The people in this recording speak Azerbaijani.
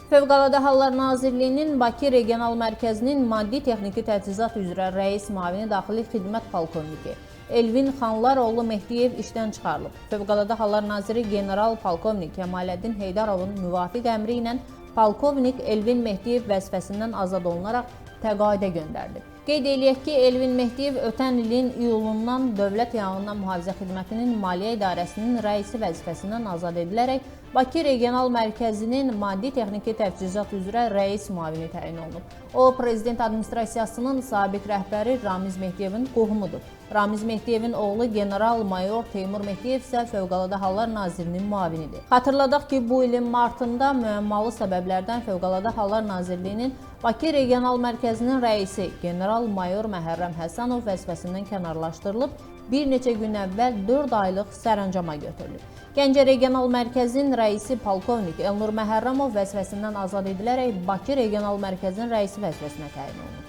Fövqəladə Hallar Nazirliyinin Bakı Regional Mərkəzinin maddi-texniki təchizat üzrə rəis müavini daxili xidmət polkovniki Elvin Xanlaroğlu Mehdiyev işdən çıxarılıb. Fövqəladə Hallar Naziri General Polkovnik Kemaləddin Heydarovun müvafiq əmri ilə polkovnik Elvin Mehdiyev vəzifəsindən azad olunaraq təqaüdə göndərilib. Qeyd eləyək ki, Elvin Mehdiyev ötən ilin iyulundan Dövlət Yanğından Mühafizə Xidmətinin Maliyyə İdarəsinin rəisi vəzifəsindən azad edilərək Bakı Regional Mərkəzinin maddi-texniki təchizat üzrə rəis müavini təyin olunub. O, Prezident Administrasiyasının sabiq rəhbəri Ramiz Mehdiyevin qohumudur. Ramiz Mehdiyevin oğlu General-Mayor Teymur Mehdiyev isə Fövqəladə Hallar Nazirinin müavinidir. Xatırladaq ki, bu ilin martında müəmmalı səbəblərdən Fövqəladə Hallar Nazirliyinin Bakı Regional Mərkəzinin rəisi General-Mayor Məhərrəm Həsənov vəzifəsindən kənarlaşdırılıb, bir neçə gün əvvəl 4 aylıq sərəncama götürülüb. Gəncə Regional Mərkəzin rəisi polkovnik Elnur Məhərrəmov vəzifəsindən azad edilərək Bakı Regional Mərkəzin rəisi vəzifəsinə təyin olunub.